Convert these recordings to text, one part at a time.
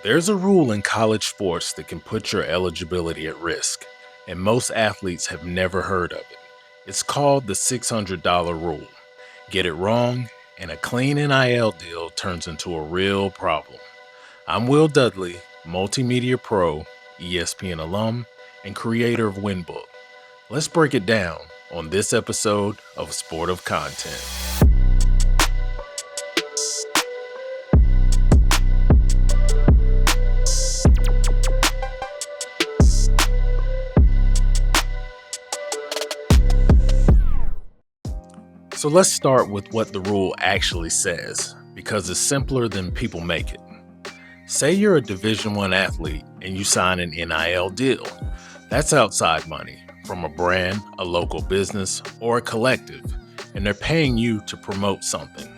There's a rule in college sports that can put your eligibility at risk, and most athletes have never heard of it. It's called the $600 rule. Get it wrong, and a clean NIL deal turns into a real problem. I'm Will Dudley, multimedia pro, ESPN alum, and creator of Winbook. Let's break it down on this episode of Sportive Content. So let's start with what the rule actually says, because it's simpler than people make it. Say you're a Division I athlete and you sign an NIL deal. That's outside money from a brand, a local business, or a collective, and they're paying you to promote something.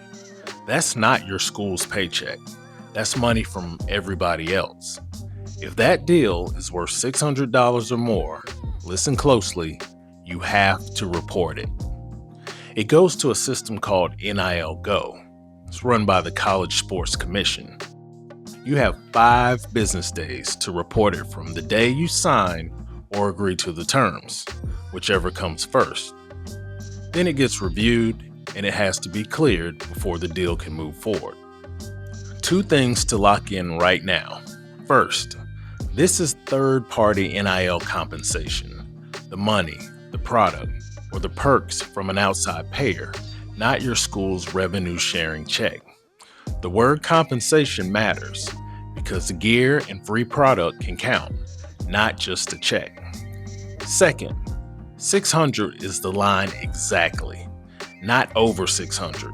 That's not your school's paycheck. That's money from everybody else. If that deal is worth $600 or more, listen closely, you have to report it. It goes to a system called NIL Go. It's run by the College Sports Commission. You have 5 business days to report it from the day you sign or agree to the terms, whichever comes first. Then it gets reviewed and it has to be cleared before the deal can move forward. 2 things to lock in right now. First, this is third-party NIL compensation. The money, the product, or the perks from an outside payer, not your school's revenue-sharing check. The word compensation matters because the gear and free product can count, not just a check. Second, 600 is the line exactly, not over 600.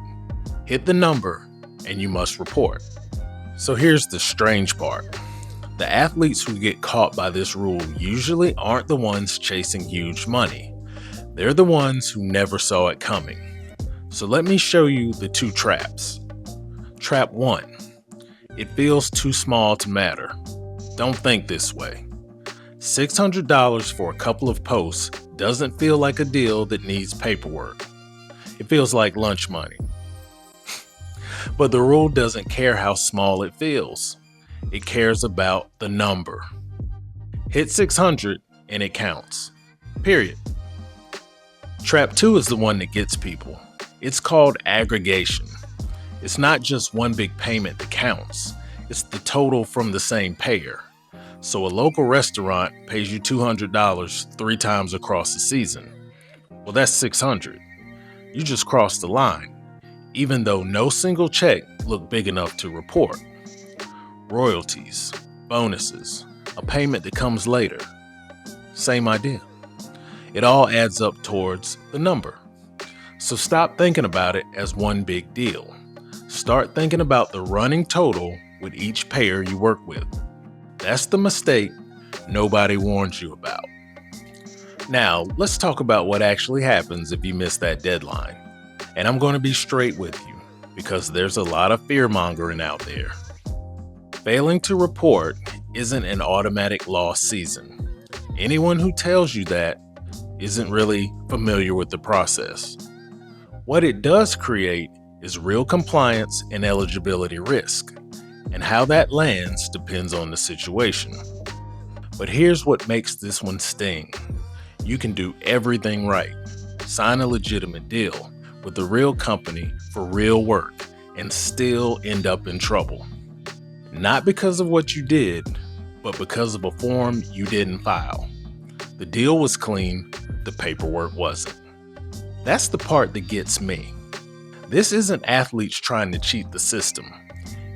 Hit the number and you must report. So here's the strange part. The athletes who get caught by this rule usually aren't the ones chasing huge money. They're the ones who never saw it coming. So let me show you the 2 traps. Trap 1. It feels too small to matter. Don't think this way. $600 for a couple of posts doesn't feel like a deal that needs paperwork. It feels like lunch money. But the rule doesn't care how small it feels. It cares about the number. Hit 600 and it counts. Period. Trap 2 is the one that gets people. It's called aggregation. It's not just one big payment that counts. It's the total from the same payer. So a local restaurant pays you $200 3 times across the season. Well, that's $600. You just crossed the line, even though no single check looked big enough to report. Royalties, bonuses, a payment that comes later. Same idea. It all adds up towards the number. So stop thinking about it as one big deal. Start thinking about the running total with each payer you work with. That's the mistake nobody warns you about. Now, let's talk about what actually happens if you miss that deadline. And I'm going to be straight with you because there's a lot of fear-mongering out there. Failing to report isn't an automatic lost season. Anyone who tells you that isn't really familiar with the process. What it does create is real compliance and eligibility risk, and how that lands depends on the situation. But here's what makes this one sting. You can do everything right, sign a legitimate deal with a real company for real work, and still end up in trouble. Not because of what you did, but because of a form you didn't file. The deal was clean, the paperwork wasn't. That's the part that gets me. This isn't athletes trying to cheat the system.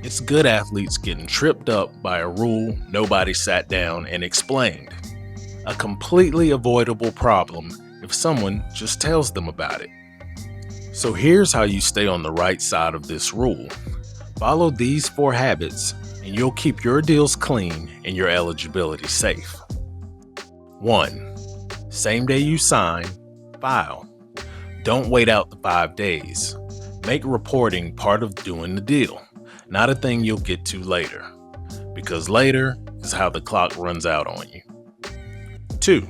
It's good athletes getting tripped up by a rule nobody sat down and explained. A completely avoidable problem if someone just tells them about it. So here's how you stay on the right side of this rule. Follow these 4 habits and you'll keep your deals clean and your eligibility safe. 1. Same day you sign, file. Don't wait out the 5 days. Make reporting part of doing the deal, not a thing you'll get to later, because later is how the clock runs out on you. 2.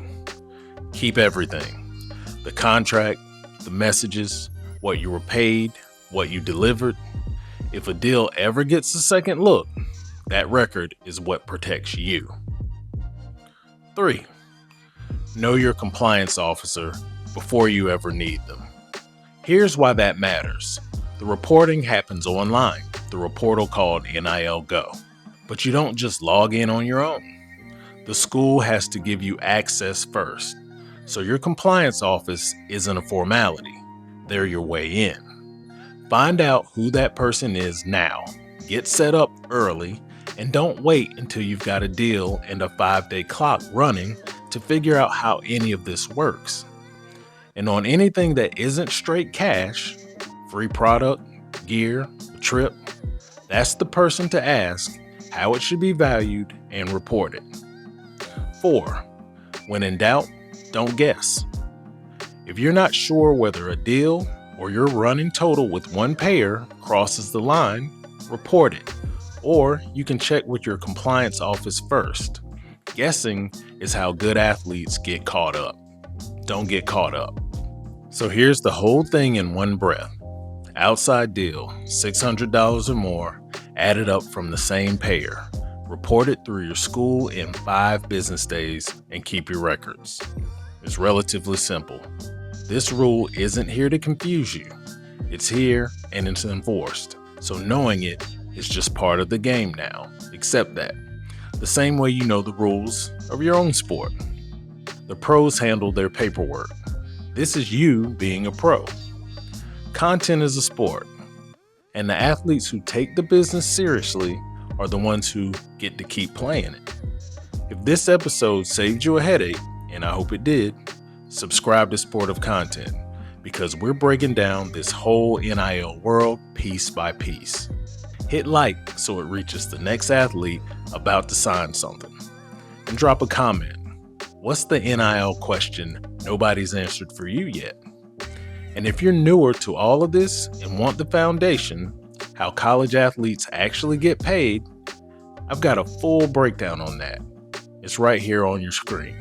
Keep everything. The contract, the messages, what you were paid, what you delivered. If a deal ever gets a second look, That record is what protects you. 3. Know your compliance officer before you ever need them. Here's why that matters. The reporting happens online through a portal called NIL Go. But you don't just log in on your own. The school has to give you access first. So your compliance office isn't a formality. They're your way in. Find out who that person is now. Get set up early, and don't wait until you've got a deal and a 5-day clock running to figure out how any of this works. And on anything that isn't straight cash, free product, gear, trip, that's the person to ask how it should be valued and reported. 4. When in doubt, don't guess. If you're not sure whether a deal or your running total with one payer crosses the line, report it. Or you can check with your compliance office first. Guessing is how good athletes get caught up. Don't get caught up. So here's the whole thing in one breath. Outside deal, $600 or more, added up from the same payer. Report it through your school in 5 business days and keep your records. It's relatively simple. This rule isn't here to confuse you. It's here and it's enforced. So knowing it is just part of the game now. Accept that. The same way you know the rules of your own sport. The pros handle their paperwork. This is you being a pro. Content is a sport, and the athletes who take the business seriously are the ones who get to keep playing it. If this episode saved you a headache, and I hope it did, subscribe to Sportive Content, because we're breaking down this whole NIL world piece by piece. Hit like so it reaches the next athlete about to sign something. And drop a comment. What's the NIL question nobody's answered for you yet? And if you're newer to all of this and want the foundation, how college athletes actually get paid, I've got a full breakdown on that. It's right here on your screen.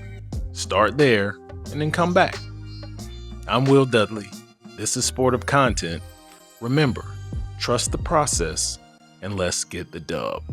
Start there and then come back. I'm Will Dudley. This is Sportive Content. Remember, trust the process and let's get the dub.